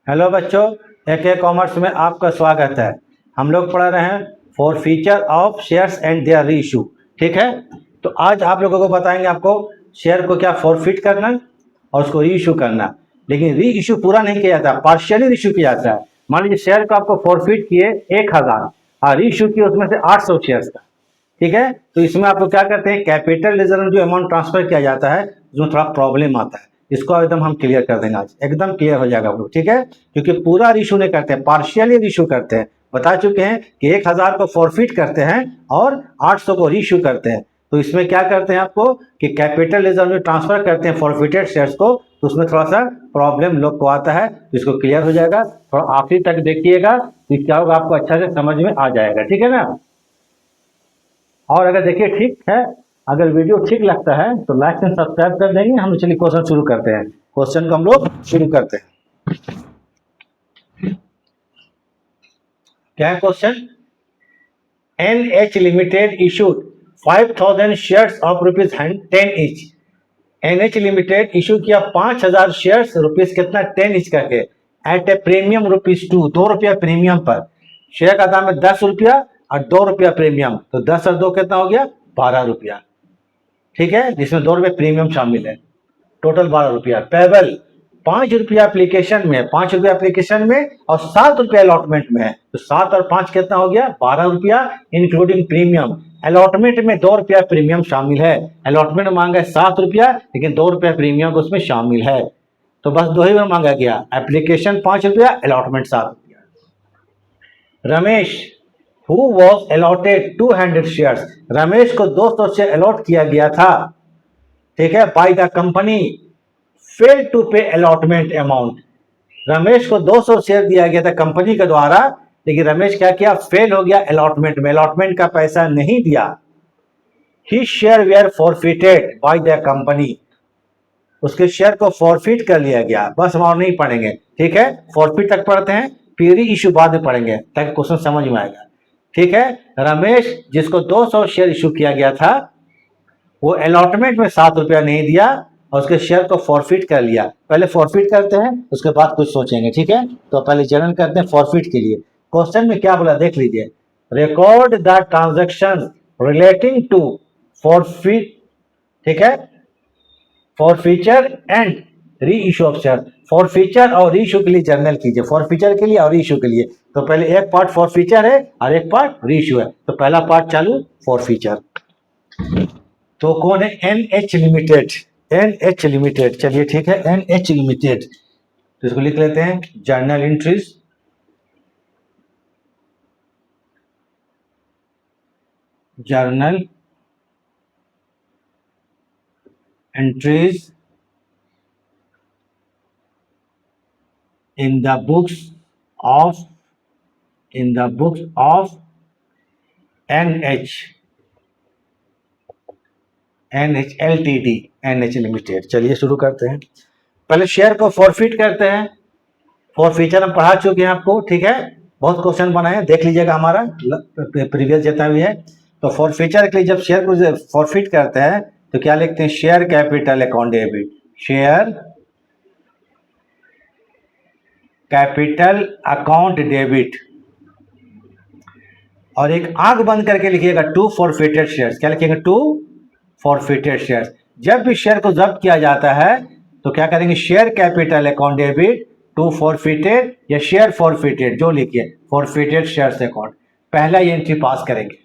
Hello बच्चों, AK commerce में आपका स्वागत है। हम लोग पढ़ रहे हैं forfeiture of shares and their reissue. ठीक है, तो आज आप लोगों को बताएंगे आपको शेयर को क्या फॉरफिट करना और उसको री इशू करना। लेकिन री इशू पूरा नहीं किया जाता, पार्शियली री इशू किया जाता है। मान लीजिए शेयर को आपको फॉरफिट किए 1000 और री इशू किए उसमें से 800 शेयर्स का। ठीक है, तो इसमें आपको क्या करते हैं, कैपिटल रिजर्व में जो अमाउंट ट्रांसफर किया जाता है उसमें थोड़ा प्रॉब्लम आता है। इसको एकदम हम क्लियर कर देंगे, आज एकदम क्लियर हो जाएगा आप लोग। ठीक है, क्योंकि पूरा इशू नहीं करते हैं, पार्शियली इशू करते हैं। बता चुके हैं कि 1000 को फॉरफिट करते हैं और 800 को रीइशू करते हैं। तो इसमें क्या करते हैं आपको कि कैपिटल रिजर्व में ट्रांसफर करते हैं फॉरफिटेड शेयर्स को, तो उसमें थोड़ा सा प्रॉब्लम लोग को आता है। तो इसको क्लियर हो जाएगा, थोड़ा आखिरी तक देखिएगा तो क्या होगा आपको अच्छा से समझ में आ जाएगा। ठीक है ना। और अगर देखिए ठीक है, अगर वीडियो ठीक लगता है तो लाइक एंड सब्सक्राइब कर देंगे। हम चलिए क्वेश्चन शुरू करते हैं। क्वेश्चन को हम लोग शुरू करते हैं। क्या है question? NH limited issued 5000 shares of ₹10 each. NH limited issue किया 5000 शेयर्स रुपीज कितना 10 ईच करके एट ए प्रीमियम ₹2, ₹2 प्रीमियम पर। शेयर का दाम है ₹10 और ₹2 प्रीमियम, तो 10 और 2 कितना हो गया? ₹12। ठीक है, जिसमें ₹2 प्रीमियम शामिल है, टोटल ₹12। पेबल ₹5 एप्लीकेशन में, ₹5 एप्लीकेशन में और ₹7 अलॉटमेंट में है, तो 7 और 5 कितना हो गया? ₹12 इंक्लूडिंग प्रीमियम। अलॉटमेंट में ₹2 प्रीमियम शामिल है। अलॉटमेंट मांगा है ₹7 लेकिन ₹2 प्रीमियम उसमें शामिल है, तो बस दो ही में मांगा गया, application ₹5, allotment ₹7। Ramesh who was allotted 200 shares, Ramesh को 200 शेयर अलॉट किया गया था। ठीक है, by the company fail to pay allotment amount. Ramesh को 200 शेयर दिया गया था कंपनी के द्वारा, लेकिन रमेश क्या किया? फेल हो गया अलॉटमेंट में, अलॉटमेंट का पैसा नहीं दिया। He share were forfeited by the company, उसके शेयर को फॉरफिट कर लिया गया। बस हम और नहीं पढ़ेंगे, ठीक है, फॉरफिट तक पढ़ते हैं, फिर ही इशू बाद में पढ़ेंगे ताकि क्वेश्चन समझ में आएगा। ठीक है, रमेश जिसको 200 शेयर इशू किया गया था वो अलॉटमेंट में ₹7 नहीं दिया और उसके शेयर को फॉरफिट कर लिया। पहले फॉरफिट करते हैं, उसके बाद कुछ सोचेंगे। ठीक है, तो पहले जनरल करते हैं फॉरफिट के लिए। क्वेश्चन में क्या बोला देख लीजिए, record the transaction relating to forfeit. ठीक है, forfeiture and reissue of share. Forfeiture और री इशू के लिए जर्नल कीजिए, फॉरफीचर के लिए और री इशू के लिए। तो पहले एक पार्ट फॉरफीचर है और एक पार्ट री इशू है, तो पहला पार्ट चालू फॉरफीचर। तो कौन है? NH limited. NH लिमिटेड, चलिए ठीक है, NH लिमिटेड, तो इसको लिख लेते हैं journal entries. Journal entries in the books of NH LTD, NH limited. चलिए शुरू करते हैं। पहले शेयर को फॉरफिट करते हैं। फॉरफीचर हम पढ़ा चुके हैं आपको, ठीक है, बहुत क्वेश्चन बनाए, देख लीजिएगा हमारा प्रीवियस जितना भी है। तो फॉरफीचर के लिए जब शेयर को फॉरफिट करते हैं तो क्या लिखते हैं? Share capital account debit, share capital account debit, और एक आंख बंद करके लिखिएगा टू फॉरफिटेड शेयर्स। क्या लिखिएगा? To forfeited shares. जब भी शेयर को जब्त किया जाता है तो क्या करेंगे? Share capital account debit to forfeited या शेयर फॉरफिटेड, जो लिखिए फॉरफिटेड शेयर्स अकाउंट, पहला ये एंट्री पास करेंगे।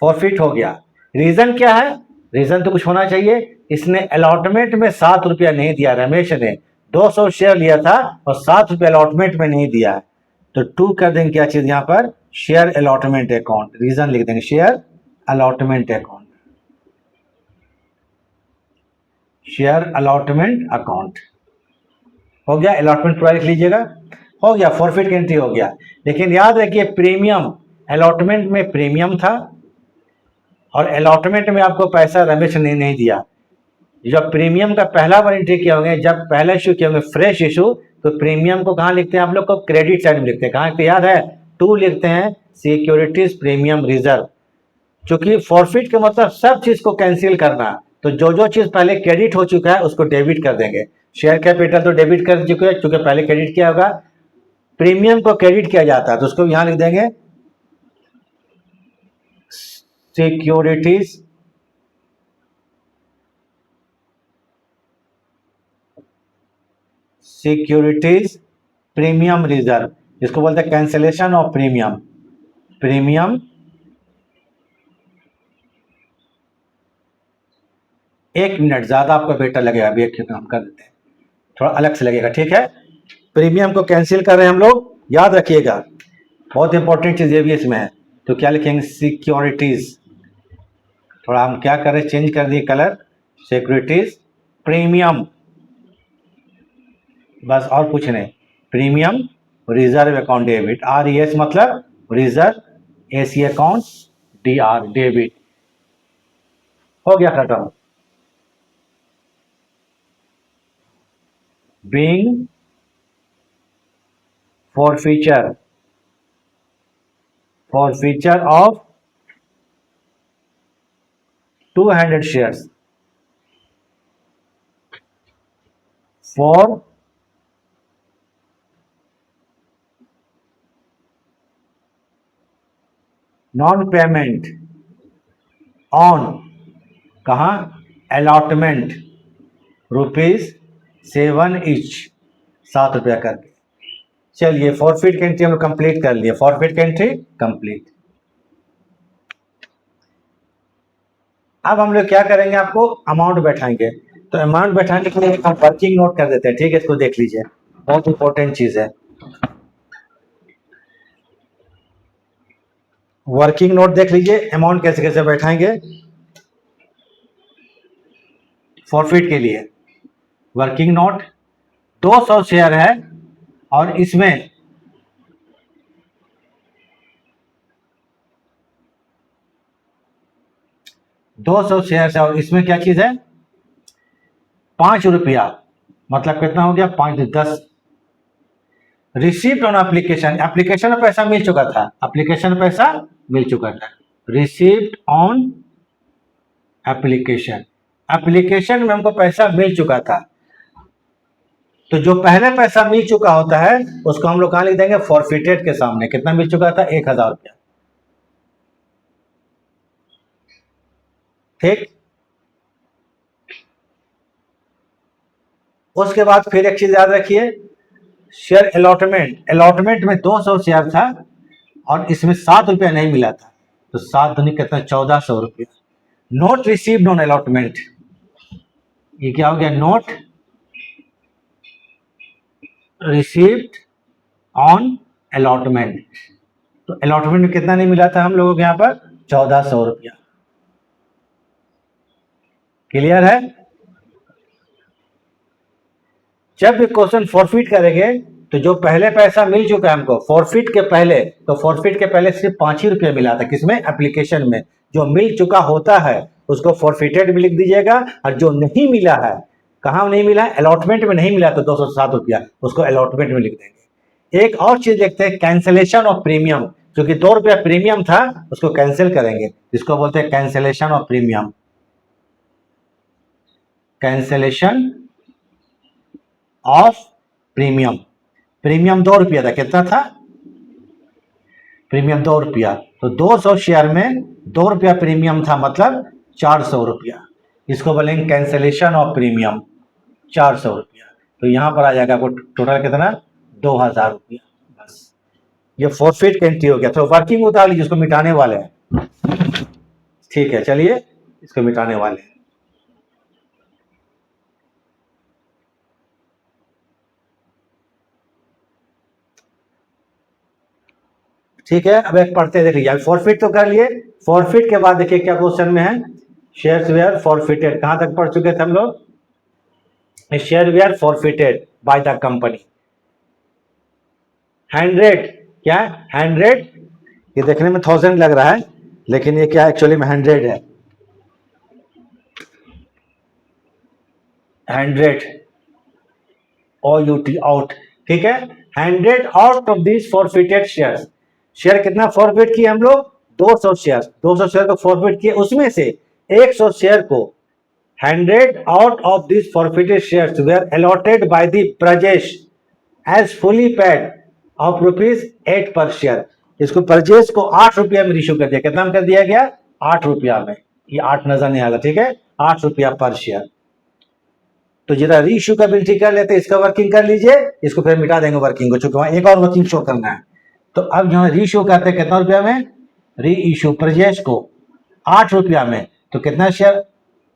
फॉरफिट हो गया। रीजन क्या है? रीजन तो कुछ होना चाहिए, इसने अलॉटमेंट में ₹7 नहीं दिया। रमेश ने 200 शेयर लिया था और ₹7 अलॉटमेंट में नहीं दिया है, तो टू कर देंगे क्या चीज यहां पर? Share allotment account. रीजन लिख देंगे share allotment account, share allotment account. हो गया, अलॉटमेंट पूरा लिख लीजिएगा, हो गया, फॉरफिट की एंट्री हो गया। लेकिन याद रखिए प्रीमियम, अलॉटमेंट में प्रीमियम था और अलॉटमेंट में आपको पैसा रमेश ने नहीं दिया। जब प्रीमियम का पहला बार एंट्री किया होंगे, जब पहला इशू किया होंगे फ्रेश इशू, तो प्रीमियम को कहाँ लिखते हैं आप लोग को? क्रेडिट साइड में लिखते हैं। कहाँ पे याद है? टू लिखते हैं सिक्योरिटीज प्रीमियम रिजर्व। चूंकि फॉरफिट का मतलब सब चीज को कैंसिल करना, तो जो जो चीज पहले क्रेडिट हो चुका है उसको डेबिट कर देंगे। शेयर कैपिटल तो डेबिट कर चुके हैं क्योंकि पहले क्रेडिट किया होगा। प्रीमियम को क्रेडिट किया जाता है तो उसको यहां लिख देंगे सिक्योरिटीज सिक्योरिटीज प्रीमियम रिजर्व, इसको बोलते हैं कैंसिलेशन ऑफ प्रीमियम। प्रीमियम एक मिनट ज्यादा आपका बेटा लगेगा, अभी एक काम कर देते हैं, थोड़ा अलग से लगेगा, ठीक है। प्रीमियम को कैंसिल कर रहे हैं हम लोग, याद रखिएगा बहुत इंपॉर्टेंट चीज ये भी इसमें है। तो क्या लिखेंगे, सिक्योरिटीज, थोड़ा हम क्या करें, चेंज कर दिए कलर, सिक्योरिटीज प्रीमियम, बस और कुछ नहीं। Premium reserve account debit, RES मतलब reserve, AC account DR debit, हो गया खत्म। Being forfeiture of 200 shares for non-payment on कहाँ, allotment ₹7 each, 7 रुपया करके। चलिए फॉरफिट की एंट्री हम कंप्लीट कर लिए, फॉरफिट की एंट्री कंप्लीट। अब हम लोग क्या करेंगे, आपको अमाउंट बैठाएंगे। तो अमाउंट बैठाने के लिए हम वर्किंग नोट कर देते हैं, ठीक है, इसको देख लीजिए, बहुत इंपॉर्टेंट चीज है। वर्किंग नोट देख लीजिए, अमाउंट कैसे कैसे बैठाएंगे फॉरफिट के लिए। वर्किंग नोट 200 शेयर है और इसमें शेयर है और इसमें क्या चीज है, 5 रुपया, मतलब कितना हो गया, 5 10। रिसीव्ड ऑन एप्लीकेशन, एप्लीकेशन में पैसा मिल चुका था, एप्लीकेशन पैसा मिल चुका था। रिसीव्ड ऑन एप्लीकेशन, एप्लीकेशन में हमको पैसा मिल चुका था। तो जो पहले पैसा मिल चुका होता है उसको हम लोग कहां लिख देंगे, फॉरफिटेड के सामने। कितना मिल चुका था, 1000 रुपया, ठीक। उसके बाद फिर एक चीज याद रखिए, शेयर अलॉटमेंट, अलॉटमेंट में 200 शेयर था और इसमें 7 रुपया नहीं मिला था, तो 7 दूनी कितना, 1400 रुपया। नोट रिसीव्ड ऑन अलॉटमेंट, ये क्या हो गया, नोट रिसीव्ड ऑन अलॉटमेंट। तो अलॉटमेंट में कितना नहीं मिला था हम लोगों को यहाँ पर, 1400 रुपया। क्लियर है। जब भी क्वेश्चन फॉरफिट करेंगे तो जो पहले पैसा मिल चुका है हमको फॉरफिट के पहले, तो फॉरफिट के पहले सिर्फ 5 ही रुपया मिला था, किसमें, एप्लीकेशन में। जो मिल चुका होता है उसको फॉरफिटेड में लिख दीजिएगा, और जो नहीं मिला है, कहाँ नहीं मिला है, अलॉटमेंट में नहीं मिला तो 207 रुपया, उसको अलॉटमेंट में लिख देंगे। एक और चीज देखते हैं, कैंसिलेशन ऑफ प्रीमियम, क्योंकि 2 रुपया प्रीमियम था उसको कैंसिल करेंगे, जिसको बोलते हैं cancellation of premium. Cancellation of premium, premium 2 रुपया था, कितना था, प्रीमियम 2 रुपया, तो 200 शेयर में 2 रुपया प्रीमियम था, मतलब 400 रुपया, इसको बोलेंगे कैंसिलेशन ऑफ प्रीमियम, 400 रुपया। तो यहां पर आ जाएगा आपको टोटल कितना, 2000 रुपया। बस ये फॉरफिट की एंट्री हो गया। तो वर्किंग उतार लीजिए, इसको मिटाने वाले हैं, ठीक है, चलिए इसको मिटाने वाले हैं। ठीक है, अब एक पढ़ते देख लीजिए, फॉरफिट तो कर लिए, फॉरफिट के बाद देखिए क्या क्वेश्चन में है, शेयर्स वेयर फॉरफिटेड, कहां तक पढ़ चुके थे हम लोग, share were forfeited by the company. 100 क्या है, 100, ये देखने में 1000 लग रहा है लेकिन ये क्या एक्चुअली में 100 है, 100 OUT आउट, ठीक है। 100 out of this forfeited shares, share कितना फॉरफिट किए हम लोग, 200 शेयर, 200 शेयर को फॉरफिट किए, उसमें से 100 शेयर को 100 out of these forfeited shares were allotted by the Prajesh as fully paid of ₹8 per share. इसको प्रजेश को 8 रुपया में इशू कर दिया. कितना में कर दिया गया? 8 रुपया में. ये 8 नजर नहीं आएगा, ठीक है, 8 रुपया पर शेयर. तो जरा री इशू का बिल ठीक कर लेते, इसका वर्किंग कर लीजिए, इसको फिर मिटा देंगे वर्किंग को, चूंकि वहां एक और वर्किंग शो करना है. तो अब जो री इशू करते हैं कितना रुपया में? री इशू प्रजेश को 8 रुपया में. तो कितना शेयर?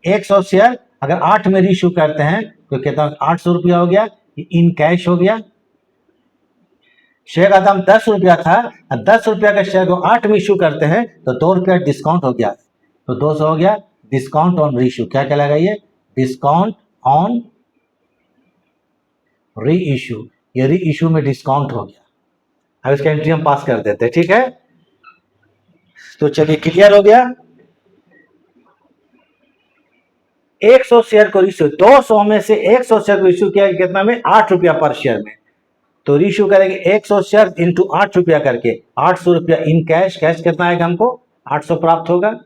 100 शेयर. अगर 8 में री इशू करते हैं तो कितना? 800 रुपया हो गया. इन कैश हो गया. शेयर का दाम 10 रुपया था, 10 रुपया का शेयर को 8 में इशू करते हैं तो 2 रुपया डिस्काउंट हो गया, तो 200 हो गया. डिस्काउंट ऑन री इशू. क्या कहलाएगा ये? डिस्काउंट ऑन री इशू. ये री इशू में डिस्काउंट हो गया. अब इसका एंट्री हम पास कर देते हैं, ठीक है. तो चलिए क्लियर हो गया. 100 शेयर को इशू, 200 में से 100 शेयर को इशू किया कितना में? 8 रुपया पर शेयर में. तो इशू करेंगे 100 शेयर इंटू 8 रुपया करके, 800 रुपया इन कैश. कैश कितना आएगा हमको? 800 प्राप्त होगा.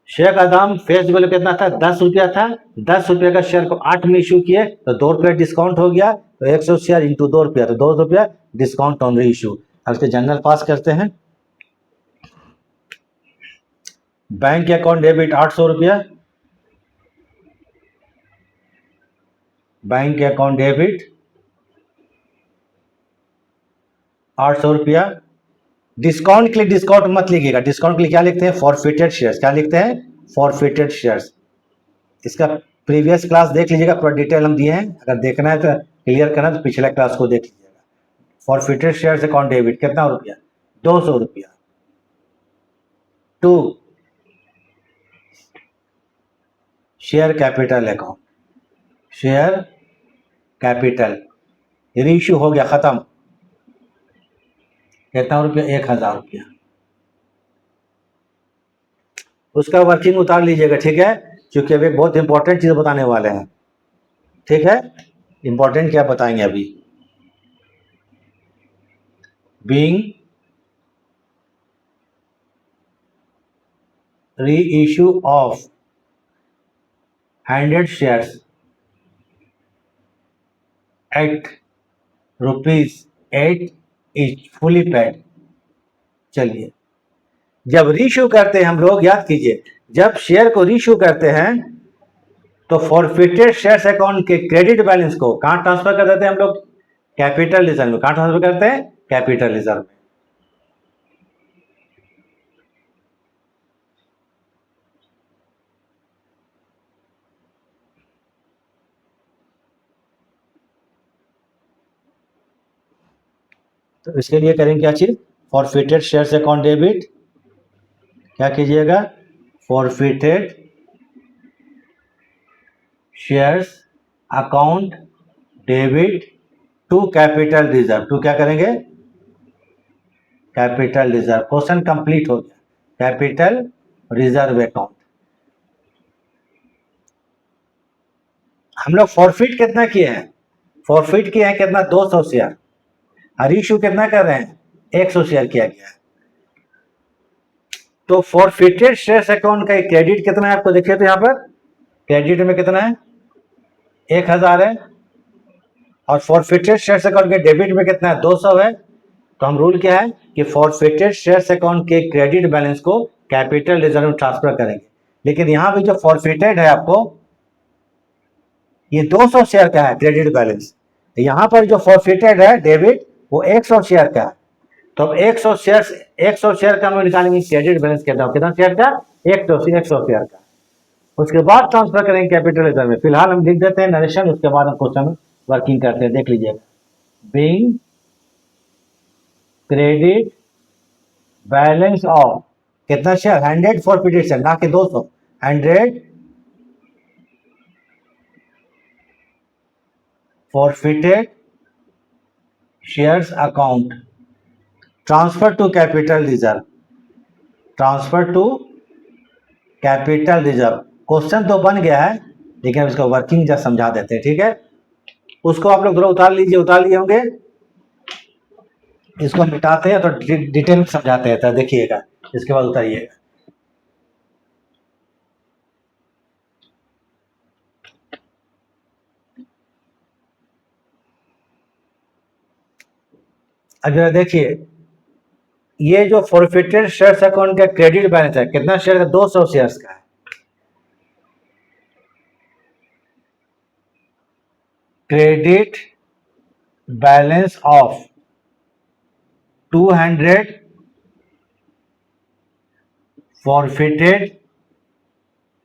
शेयर का दाम फेस वैल्यू कितना था? 10 रुपया था. 10 रुपया का शेयर को 8 में इशू किए तो 2 रुपया डिस्काउंट हो गया. तो 100 शेयर इंटू 2 रुपया, तो 2 रुपया डिस्काउंट ऑन री इशू. अब इसके जनरल पास करते हैं. बैंक अकाउंट डेबिट 800 रुपया. बैंक अकाउंट डेबिट 800 रुपया. डिस्काउंट के लिए डिस्काउंट मत लिखिएगा. डिस्काउंट के लिए क्या लिखते हैं? Forfeited shares. क्या लिखते हैं? Forfeited shares. इसका प्रीवियस क्लास देख लीजिएगा, पूरा डिटेल हम दिए हैं. अगर देखना है तो क्लियर करना तो पिछले क्लास को देख लीजिएगा. फॉरफिटेड शेयर्स अकाउंट डेबिट कितना रुपया? 200 रुपया. 2 share capital account. Share capital री इशू हो गया, खत्म. कितना रुपया? 1000 रुपया. उसका वर्किंग उतार लीजिएगा, ठीक है, क्योंकि अभी बहुत इंपॉर्टेंट चीज बताने वाले हैं. ठीक है, इंपॉर्टेंट क्या बताएंगे अभी? बीइंग री issue of 100 shares at ₹8 etch fully paid. चलिए, जब रीशू करते हैं हम लोग, याद कीजिए, जब शेयर को रीशू करते हैं तो फॉरफिटेड शेयर्स अकाउंट के क्रेडिट बैलेंस को कहां ट्रांसफर कर देते हैं हम लोग? कैपिटल रिजर्व में. कहां ट्रांसफर करते हैं? कैपिटल रिजर्व में. तो इसके लिए करेंगे क्या चीज? Forfeited shares account debit. क्या कीजिएगा? Forfeited shares account debit to capital reserve. To क्या करेंगे? Capital reserve. क्वेश्चन कंप्लीट हो गया. Capital reserve account. हम लोग फॉरफिट कितना किए हैं? फॉरफिट किए हैं कितना? 200 शेयर. और इशू कितना कर रहे हैं? 100 शेयर किया गया है. तो फॉरफिटेड शेयर्स अकाउंट का क्रेडिट कितना है आपको देखिए. तो यहां पर क्रेडिट में कितना है? 1000 है. और फॉरफिटेड शेयर्स अकाउंट के डेबिट में कितना है? 200 है. तो हम रूल क्या है कि फॉरफिटेड शेयर्स अकाउंट के क्रेडिट बैलेंस को कैपिटल रिजर्व में ट्रांसफर करेंगे. लेकिन यहां पे जो फॉरफिटेड है आपको, ये 200 शेयर का है क्रेडिट बैलेंस. यहां पर जो फॉरफिटेड है डेबिट, वो 100 शेयर का है. तो अब 100 शेयर का हम निकालेंगे क्रेडिट बैलेंस. कितना शेयर का? 100 शेयर का. उसके बाद ट्रांसफर करेंगे कैपिटल रिजर्व में. फिलहाल हम लिख देते हैं नरेशन, उसके बाद हम क्वेश्चन वर्किंग करते हैं. देख लीजिएगा. बीइंग क्रेडिट बैलेंस ऑफ कितना शेयर? 100 फॉरफिटेड शेयर, ना कि 200. 100 forfeited shares account transfer to capital reserve. Transfer to capital reserve. Question तो बन गया है, लेकिन हम इसका वर्किंग जब समझा देते हैं. ठीक है, उसको आप लोग उतार लीजिए. उतार लिए होंगे. इसको मिटाते हैं तो डिटेल में समझाते हैं. तो देखिएगा, इसके बाद उतारिएगा. अब जरा देखिए, ये जो फॉरफिटेड शेयर्स अकाउंट का क्रेडिट बैलेंस है, कितना शेयर का? 200 शेयर्स का है। Credit balance of 200 forfeited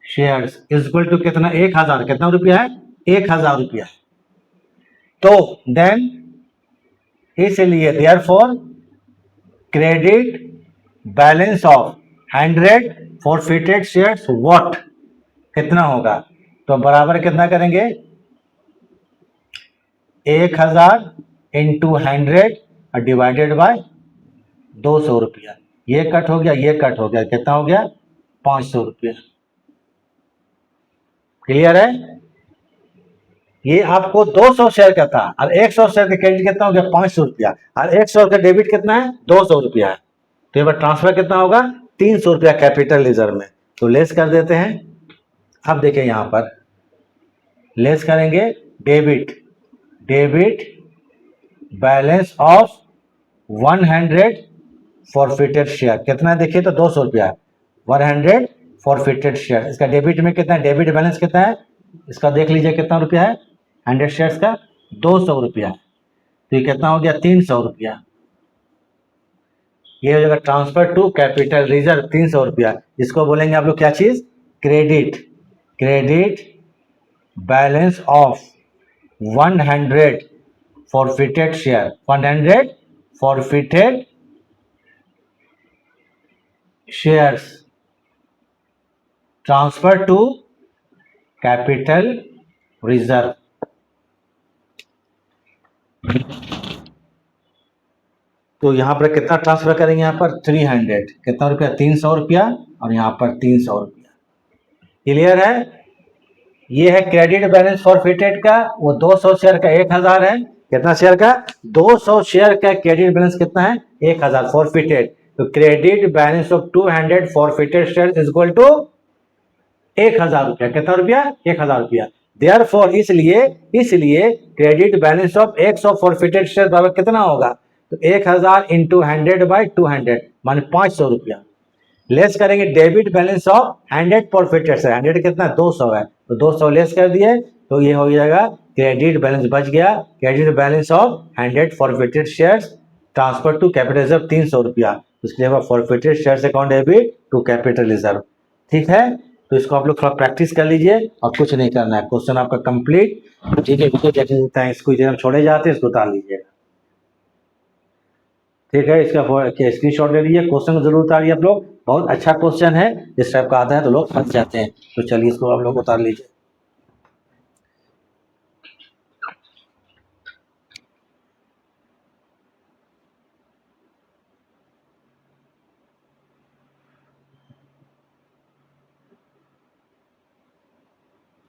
shares equal to कितना? 1000। कितना रुपया है? 1000 रुपया। तो देन इसलिए therefore credit balance of 100 forfeited shares what, कितना होगा? तो बराबर कितना करेंगे? 1000 इंटू 100 डिवाइडेड बाय 200 रुपया। ये कट हो गया, ये कट हो गया, कितना हो गया? 500 रुपया। क्लियर है? ये आपको 200 शेयर का था और 100 शेयर का क्रेडिट कितना हो गया? 500 रुपया। और 100 का डेबिट कितना है? 200 रुपया है। तो ये बार ट्रांसफर कितना होगा? 300 रुपया कैपिटल रिजर्व में। तो लेस कर देते हैं। अब देखिए यहां पर लेस करेंगे debit balance of 100 forfeited share. कितना देखिए तो 200 रुपया। 100 फॉरफिटेड शेयर, इसका डेबिट में कितना है? डेबिट बैलेंस कितना है इसका? देख लीजिए कितना रुपया है 100 शेयर्स का? 200 रुपया। तो ये कितना हो गया? 300 रुपया। ये हो जाएगा ट्रांसफर टू कैपिटल रिजर्व 300 रुपया। इसको बोलेंगे आप लोग क्या चीज? Credit balance of 100 forfeited share. 100 forfeited shares transfer to capital reserve. तो यहां पर कितना ट्रांसफर करेंगे? यहां पर 300। कितना रुपया? 300 रुपया। और यहां पर 300 रुपया। क्लियर है? ये है क्रेडिट बैलेंस फॉरफिटेड का, वो 200 शेयर का 1000 है। कितना शेयर का? 200 शेयर का क्रेडिट बैलेंस कितना है? 1000 फॉरफिटेड। तो credit balance of 200 forfeited share is equal to 1000 रुपया। कितना रुपया? 1000 रुपया। देयरफॉर इसलिए credit balance of 100 forfeited share बराबर कितना होगा? तो 1000 इंटू 100 बाई 200 मान 500 रुपया। लेस करेंगे debit balance of 100 forfeited share. 100 कितना? 200 है। तो 200 लेस कर दिए तो ये हो जाएगा क्रेडिट बैलेंस बच गया। Credit balance of 100 forfeited share transfer to capital reserve 300 रुपया। इसके लिए forfeited share account debit to capital reserve. ठीक है? तो इसको आप लोग थोड़ा प्रैक्टिस कर लीजिए और कुछ नहीं करना है। क्वेश्चन आपका कंप्लीट। ठीक है? इसको छोड़े जाते हैं, इसको उतार लीजिएगा। ठीक है? इसका स्क्रीन शॉट ले लीजिए। क्वेश्चन को जरूर उतारिए आप लोग। बहुत अच्छा क्वेश्चन है। इस टाइप का आता है तो लोग फंस जाते हैं। तो चलिए इसको आप लोग उतार लीजिए।